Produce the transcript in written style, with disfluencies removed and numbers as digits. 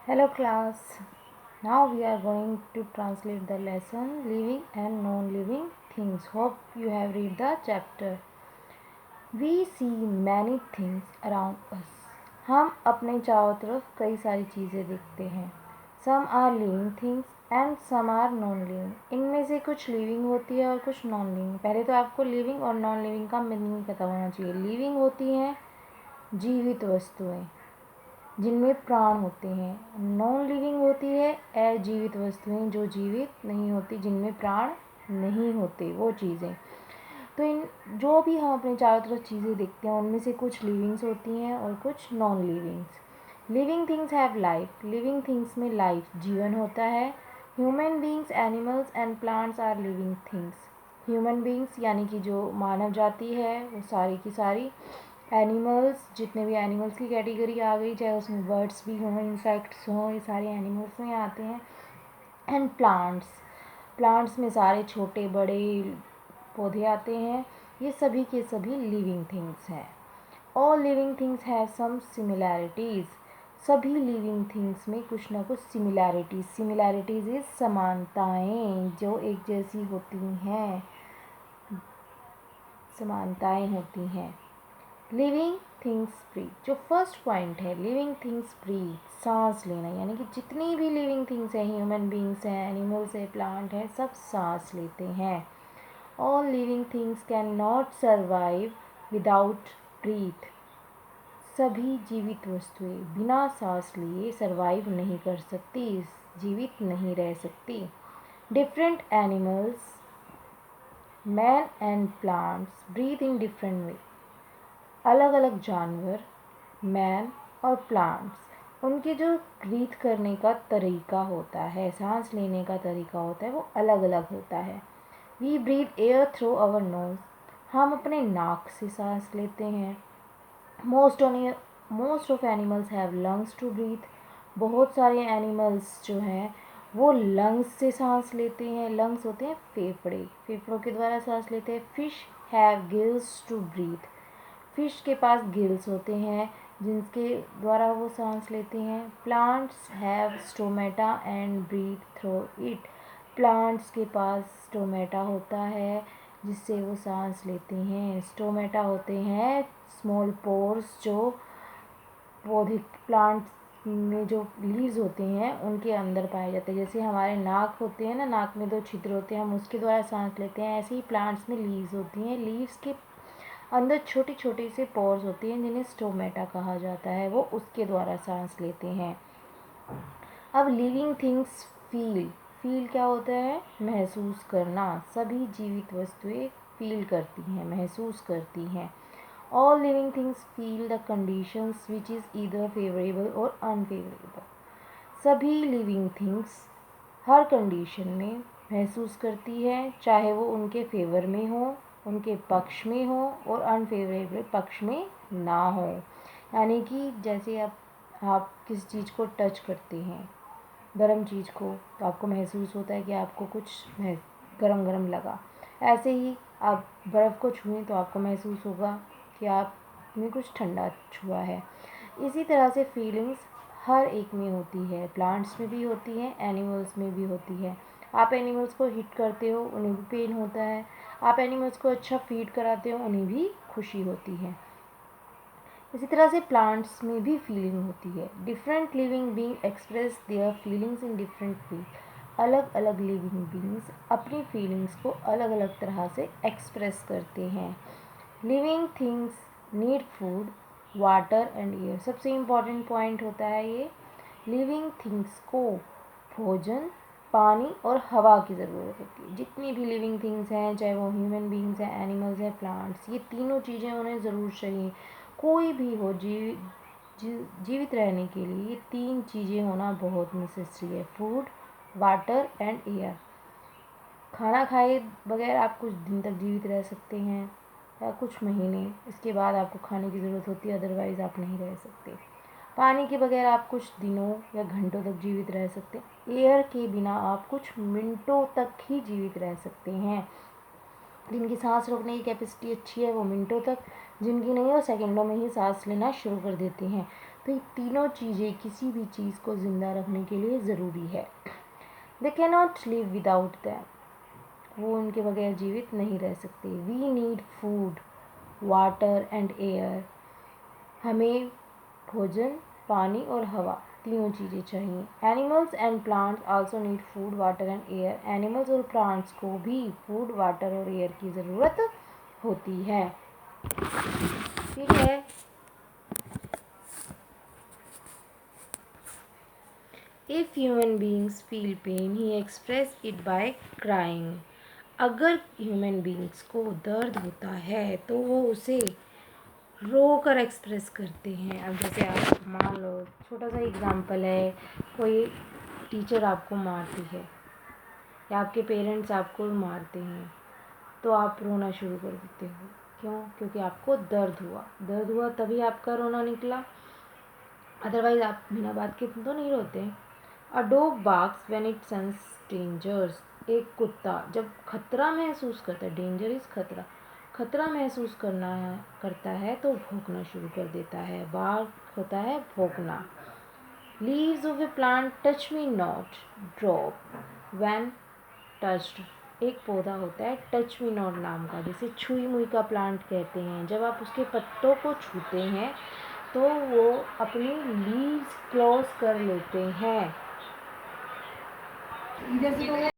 Hello class. Now we are going to translate the lesson living and non-living things. Hope you have read the chapter. We see many things around us. हम अपने चारों तरफ कई सारी चीज़ें देखते हैं. Some are living things and some are non-living. इनमें से कुछ living होती है और कुछ non-living. पहले तो आपको living और non-living का मीनिंग पता होना चाहिए. Living होती हैं जीवित वस्तुएं जिनमें प्राण होते हैं. नॉन लिविंग होती है अजीवित वस्तुएं जो जीवित नहीं होती, जिनमें प्राण नहीं होते, वो चीज़ें. तो इन जो भी हम अपने चारों तरफ चीज़ें देखते हैं उनमें से कुछ लिविंग्स होती हैं और कुछ non livings. Living things have life. Living things में लाइफ जीवन होता है. Human beings, animals and plants are living things. Human beings यानी कि जो मानव जाति है वो सारी की सारी. एनिमल्स, जितने भी एनिमल्स की कैटेगरी आ गई, चाहे उसमें बर्ड्स भी हों, इंसेक्ट्स हों, ये सारे एनिमल्स में आते हैं. एंड प्लांट्स, प्लांट्स में सारे छोटे बड़े पौधे आते हैं. ये सभी के सभी लिविंग थिंग्स हैं. All living things have some similarities. सभी लिविंग थिंग्स में कुछ ना कुछ सिमिलैरिटीज़. सिमिलैरिटीज़ इज समानताएं जो एक जैसी होती हैं, समानताएं होती हैं. Living things breathe. जो फर्स्ट पॉइंट है, लिविंग थिंग्स ब्रीथ, सांस लेना. यानी कि जितनी भी लिविंग थिंग्स हैं, ह्यूमन बींग्स हैं, एनिमल्स हैं, प्लांट हैं, सब सांस लेते हैं. All living things can not survive without breathe. सभी जीवित वस्तुएं बिना सांस लिए सर्वाइव नहीं कर सकती, जीवित नहीं रह सकती. Different animals, man and plants breathe in different way. अलग अलग जानवर, मैन और प्लांट्स, उनके जो ब्रीथ करने का तरीका होता है, सांस लेने का तरीका होता है, वो अलग अलग होता है. We breathe air through our nose. हम अपने नाक से सांस लेते हैं. Most of animals have lungs to breathe. बहुत सारे एनिमल्स जो हैं वो लंग्स से सांस लेते हैं. लंग्स होते हैं फेफड़े, फेफड़ों के द्वारा सांस लेते हैं. Fish have gills to breathe. Fish के पास गिल्स होते हैं जिनके द्वारा वो सांस लेते हैं. Plants have stomata and breathe through it. Plants के पास स्टोमेटा होता है जिससे वो सांस लेते हैं. स्टोमेटा होते हैं स्मॉल पोर्स जो पौधे, प्लांट्स में जो लीव्स होते हैं उनके अंदर पाए जाते हैं. जैसे हमारे नाक होते हैं ना, नाक में 2 छिद्र होते हैं, हम उसके द्वारा सांस लेते हैं. ऐसे ही प्लांट्स में लीव्स होती हैं. लीव्स के अंदर छोटी छोटी से पोर्स होती हैं जिन्हें स्टोमेटा कहा जाता है, वो उसके द्वारा सांस लेते हैं. अब लिविंग थिंग्स फील. फील क्या होता है? महसूस करना. सभी जीवित वस्तुएं फील करती हैं, महसूस करती हैं. All living things feel the conditions which is either favourable और अनफेवरेबल. सभी लिविंग थिंग्स हर कंडीशन में महसूस करती है, चाहे वो उनके फेवर में हो, उनके पक्ष में हो, और अनफेवरेबल पक्ष में ना हो. यानी कि जैसे आप किसी चीज़ को टच करते हैं, गर्म चीज़ को, तो आपको महसूस होता है कि आपको कुछ गरम गरम लगा. ऐसे ही आप बर्फ़ को छुएं तो आपको महसूस होगा कि आपने कुछ ठंडा छुआ है. इसी तरह से फीलिंग्स हर एक में होती है. प्लांट्स में भी होती है, एनिमल्स में भी होती है. आप एनिमल्स को हिट करते हो, उन्हें भी पेन होता है. आप एनिमल्स को अच्छा फीड कराते हो, उन्हें भी खुशी होती है. इसी तरह से प्लांट्स में भी फीलिंग होती है. Different living being express their feelings in different way. अलग अलग लिविंग बींग्स अपनी फीलिंग्स को अलग अलग तरह से एक्सप्रेस करते हैं. Living things need food, water and air. सबसे इम्पॉर्टेंट पॉइंट होता है ये. लिविंग थिंग्स को भोजन, पानी और हवा की ज़रूरत होती है. जितनी भी लिविंग थिंग्स हैं, चाहे वो ह्यूमन बींग्स हैं, एनिमल्स हैं, प्लांट्स, ये तीनों चीज़ें उन्हें ज़रूर चाहिए. कोई भी हो जीवित रहने के लिए ये 3 चीज़ें होना बहुत नेसेसरी है. Food, water and air. खाना खाए बगैर आप कुछ दिन तक जीवित रह सकते हैं या कुछ महीने, इसके बाद आपको खाने की ज़रूरत होती है, अदरवाइज़ आप नहीं रह सकते. पानी के बगैर आप कुछ दिनों या घंटों तक जीवित रह सकते हैं. एयर के बिना आप कुछ मिनटों तक ही जीवित रह सकते हैं. जिनकी सांस रोकने की कैपेसिटी अच्छी है वो मिनटों तक, जिनकी नहीं वो सेकंडों में ही सांस लेना शुरू कर देते हैं. तो भाई तीनों चीज़ें किसी भी चीज़ को ज़िंदा रखने के लिए ज़रूरी है। They can not live without them, वो उनके बगैर जीवित नहीं रह सकते। We need food, water and air, हमें भोजन, पानी और हवा, तीनों चीज़ें चाहिए। Animals and plants also need food, water and air, animals और प्लांट्स को भी फूड, वाटर और एयर की ज़रूरत होती है। ठीक है, if human beings feel pain he express it by crying, अगर ह्यूमन बींग्स को दर्द होता है तो वो उसे रो कर एक्सप्रेस करते हैं। अब जैसे आप मान लो, छोटा सा एग्जांपल है, कोई टीचर आपको मारती है या आपके पेरेंट्स आपको मारते हैं, तो आप रोना शुरू कर देते हो। क्यों? क्योंकि आपको दर्द हुआ तभी आपका रोना निकला, अदरवाइज आप बिना बात के तो नहीं रोते। A dog barks when it sense dangers, एक कुत्ता जब खतरा महसूस करता है, डेंजर इज खतरा, खतरा महसूस करता है तो भौंकना शुरू कर देता है। बार्क होता है भौंकना। Leaves of a plant touch me not, drop when touched, एक पौधा होता है टच मी नॉट नाम का, जिसे छुई मुई का प्लांट कहते हैं। जब आप उसके पत्तों को छूते हैं तो वो अपनी लीव्स क्लोज कर लेते हैं। इधर से